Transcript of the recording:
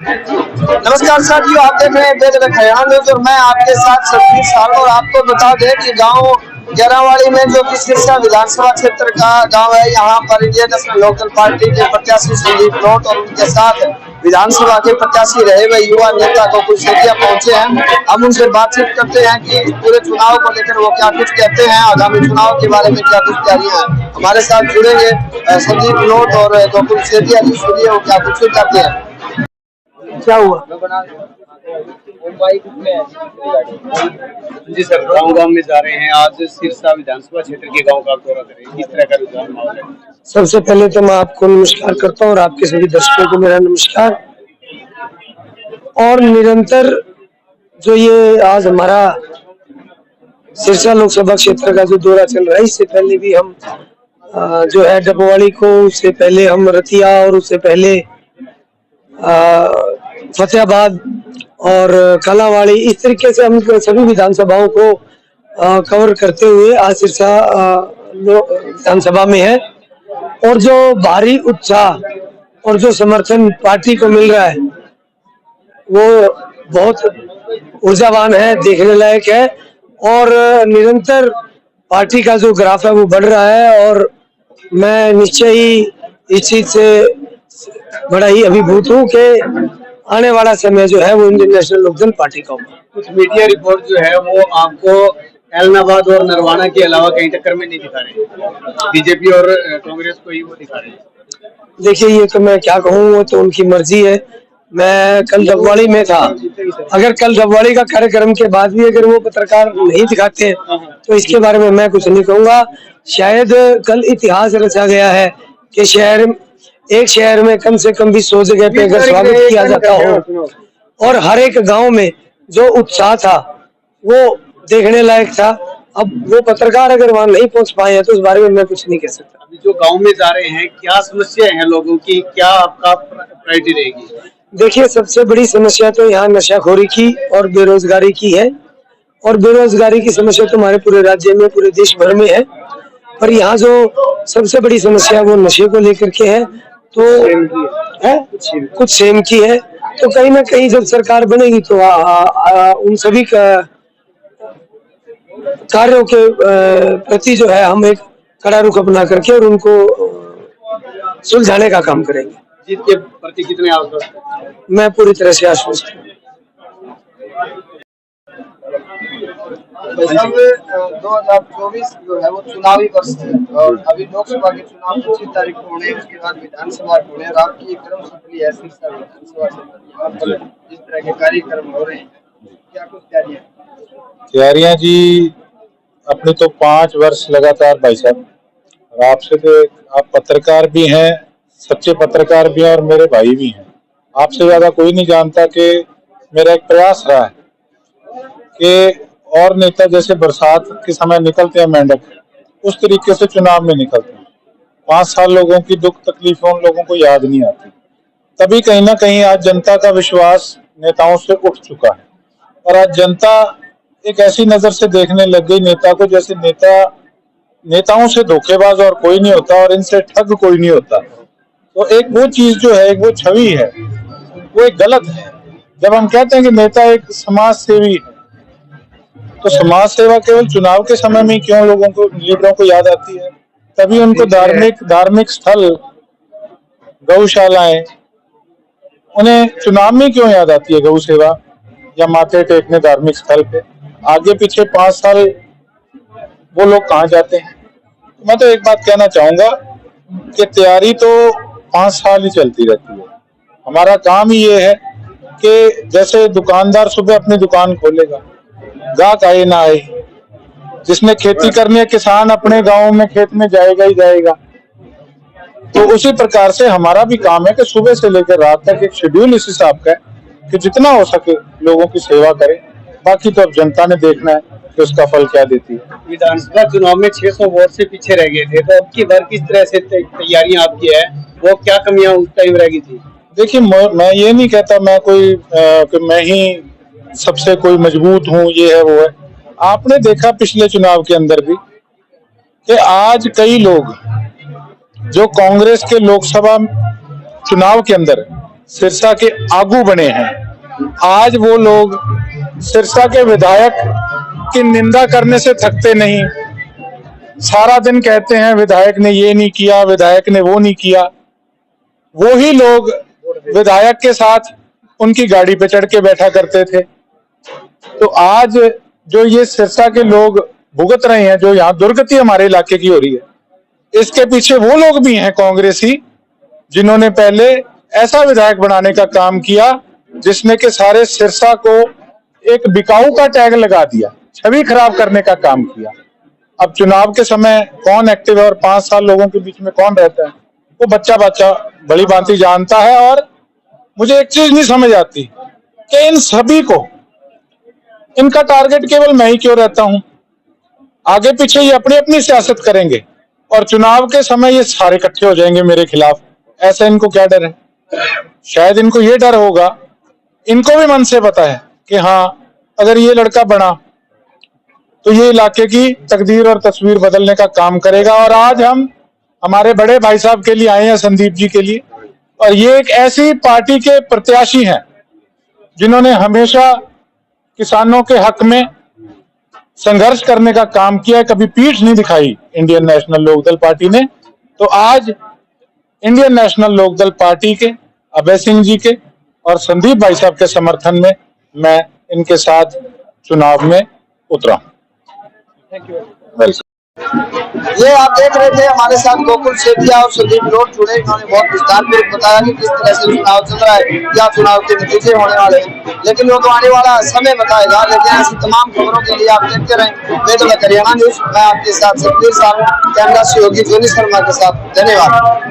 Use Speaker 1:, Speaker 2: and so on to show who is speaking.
Speaker 1: नमस्कार साथियों, आप देख रहे हैं बेगल हरियाणा न्यूज और मैं आपके साथ सतबीर साल। और आपको बता दें कि गांव गेरावाड़ी में जो कि सिरसा विधानसभा क्षेत्र का गांव है, यहां पर इंडियन नेशनल लोकदल पार्टी के प्रत्याशी संदीप नोट और उनके साथ विधानसभा के प्रत्याशी रहे हुए युवा नेता गोकुल सेठिया पहुंचे हैं। हम उनसे बातचीत करते हैं कि पूरे चुनाव को लेकर वो क्या कुछ कहते हैं, आगामी चुनाव के बारे में क्या कुछ तैयारियां हैं। हमारे साथ जुड़ेंगे संदीप नोट और गोकुल सेठिया जी। सुनिए वो क्या कुछ कहते हैं। क्या हुआ
Speaker 2: जी सर, गांव में जा रहे हैं। आज सिरसा विधानसभा क्षेत्र के गांव का दौरा करें, किस तरह का रुझान माहौल है?
Speaker 1: सबसे पहले तो मैं आपको नमस्कार करता हूँ और आपके सभी दर्शकों को मेरा नमस्कार। और निरंतर जो ये आज हमारा सिरसा लोकसभा क्षेत्र का जो दौरा चल रहा है, इससे पहले भी हम जो है डबवाड़ी को, उससे पहले हम रतिया और उससे पहले फतेहाबाद और कालावाड़ी, इस तरीके से हम सभी विधानसभाओं को कवर करते हुए आज सिरसा विधानसभा में है। और जो भारी उत्साह और जो समर्थन पार्टी को मिल रहा है वो बहुत ऊर्जावान है, देखने लायक है। और निरंतर पार्टी का जो ग्राफ है वो बढ़ रहा है और मैं निश्चय ही इस चीज से बड़ा ही अभिभूत हूँ कि आने वाला समय जो है वो इंडियन नेशनल लोकदल पार्टी का होगा।
Speaker 2: कुछ मीडिया रिपोर्ट जो है वो आपको एलनाबाद और नरवाना के अलावा कहीं टक्कर में नहीं दिखा रहे, बीजेपी और कांग्रेस को ही वो दिखा रहे हैं।
Speaker 1: देखिए, ये तो मैं क्या कहूँ, वो तो उनकी मर्जी है। मैं कल डबवाड़ी में था, अगर कल डबवाड़ी का कार्यक्रम के बाद भी अगर वो पत्रकार नहीं दिखाते हैं तो इसके बारे में मैं कुछ नहीं कहूँगा। शायद कल इतिहास रचा गया है कि एक शहर में कम से कम भी 100 जगह पे अगर स्वागत किया जाता हो और हर एक गांव में जो उत्साह था वो देखने लायक था। अब वो पत्रकार अगर वहां नहीं पहुंच पाए हैं तो उस बारे में मैं कुछ नहीं कह सकता।
Speaker 2: अभी जो गांव में जा रहे हैं, क्या समस्याएं हैं लोगों की, क्या आपका प्रायोरिटी रहेगी?
Speaker 1: देखिए, सबसे बड़ी समस्या तो यहाँ नशाखोरी की और बेरोजगारी की है। और बेरोजगारी की समस्या तो हमारे पूरे राज्य में, पूरे देश भर में है, पर यहाँ जो सबसे बड़ी समस्या वो नशे को लेकर के है। तो है कुछ सेम की है। तो कहीं ना कहीं जब सरकार बनेगी तो उन सभी कार्यों के प्रति जो है हम एक कड़ा रुख अपना करके और उनको सुलझाने का काम करेंगे।
Speaker 2: जीत के प्रति कितने आश्वस्त हैं?
Speaker 1: मैं पूरी तरह से आश्वस्त हूँ। 2024 जो है वो चुनावी वर्ष है और अभी लोकसभा के चुनाव 25 तारीख को होने, उसके बाद विधानसभा होने और आपकी एक क्रम सफली है सिरसा विधानसभा क्षेत्र में जिस तरह के कार्यक्रम हो रहे हैं, क्या कुछ
Speaker 3: तैयारियां जी अपनी तो 5 वर्ष लगातार भाई साहब, और आपसे तो आप पत्रकार भी हैं, सच्चे पत्रकार भी हैं और मेरे भाई भी हैं। आपसे ज्यादा कोई नहीं जानता कि मेरा एक प्रयास रहा है कि और नेता जैसे बरसात के समय निकलते हैं मेंढक, उस तरीके से चुनाव में निकलते हैं। 5 साल लोगों की दुख तकलीफें उन लोगों को याद नहीं आती। तभी कहीं ना कहीं आज जनता का विश्वास नेताओं से उठ चुका है और आज जनता एक ऐसी नजर से देखने लग गई नेता को, जैसे नेताओं से धोखेबाज और कोई नहीं होता और इनसे ठग कोई नहीं होता। तो एक वो चीज जो है, एक वो छवि है, वो एक गलत है। जब हम कहते हैं कि नेता एक समाज सेवी है, तो समाज सेवा केवल चुनाव के समय में क्यों लोगों को, लीडरों को याद आती है? तभी उनको धार्मिक स्थल, गौशालाएं, उन्हें चुनाव में क्यों याद आती है? गौ सेवा या माथे टेकने धार्मिक स्थल पे आगे पीछे 5 साल वो लोग कहाँ जाते हैं? मैं तो एक बात कहना चाहूंगा कि तैयारी तो 5 साल ही चलती रहती है। हमारा काम ही ये है कि जैसे दुकानदार सुबह अपनी दुकान खोलेगा, गाहक आए ना आए, जिसने खेती करनी है किसान अपने गांव में खेत में जाएगा ही जाएगा। तो उसी प्रकार से हमारा भी काम है कि सुबह से लेकर रात तक एक शेड्यूल इस हिसाब का है कि जितना हो सके लोगों की सेवा करें। बाकी तो अब जनता ने देखना है कि उसका फल क्या देती है।
Speaker 2: विधानसभा चुनाव में 600 वोट से पीछे रह गए थे, तो अब की बार किस तरह से तैयारियां आपकी है, वो क्या कमियां उस टाइम रह गई थी?
Speaker 3: देखिए, मैं ये नहीं कहता मैं कोई कि मैं ही सबसे कोई मजबूत हूँ, ये है वो है। आपने देखा पिछले चुनाव के अंदर भी कि आज कई लोग जो कांग्रेस के लोकसभा चुनाव के अंदर सिरसा के आगू बने हैं। आज वो लोग सिरसा के विधायक की निंदा करने से थकते नहीं, सारा दिन कहते हैं विधायक ने ये नहीं किया, विधायक ने वो नहीं किया। वो ही लोग विधायक के साथ उनकी गाड़ी पे चढ़ के बैठा करते थे। तो आज जो ये सिरसा के लोग भुगत रहे हैं, जो यहाँ दुर्गति हमारे इलाके की हो रही है, इसके पीछे वो लोग भी हैं कांग्रेसी, जिन्होंने पहले ऐसा विधायक बनाने का काम किया जिसने के सारे सिरसा को एक बिकाऊ का टैग लगा दिया, छवि खराब करने का काम किया। अब चुनाव के समय कौन एक्टिव है और 5 साल लोगों के बीच में कौन रहता है, वो बच्चा बड़ी भांति जानता है। और मुझे एक चीज नहीं समझ आती कि इन सभी को, इनका टारगेट केवल मैं ही क्यों रहता हूं। आगे पीछे ये अपनी अपनी सियासत करेंगे और चुनाव के समय ये सारे इकट्ठे हो जाएंगे मेरे खिलाफ। ऐसा इनको क्या डर है? शायद इनको ये डर होगा, इनको भी मन से पता है कि हाँ, अगर ये लड़का बना तो ये इलाके की तकदीर और तस्वीर बदलने का काम करेगा। और आज हम हमारे बड़े भाई साहब के लिए आए हैं, संदीप जी के लिए, और ये एक ऐसी पार्टी के प्रत्याशी हैं जिन्होंने हमेशा किसानों के हक में संघर्ष करने का काम किया है, कभी पीठ नहीं दिखाई इंडियन नेशनल लोकदल पार्टी ने। तो आज इंडियन नेशनल लोकदल पार्टी के अभय सिंह जी के और संदीप भाई साहब के समर्थन में मैं इनके साथ चुनाव में उतरा हूं।
Speaker 4: ये आप देख रहे थे हमारे साथ गोकुल सेठिया और संदीप लोग जुड़े। इन्होंने बहुत विस्तारपूर्वक बताया कि किस तरह से चुनाव चल रहा है, क्या चुनाव के नतीजे होने वाले हैं, लेकिन वो तो आने वाला समय बताएगा। लेकिन ऐसी तमाम खबरों के लिए आप देखते रहें वेदला हरियाणा न्यूज। मैं आपके साथ सतबीर साहब, कैमरा सहयोगी जोनी शर्मा के साथ। धन्यवाद।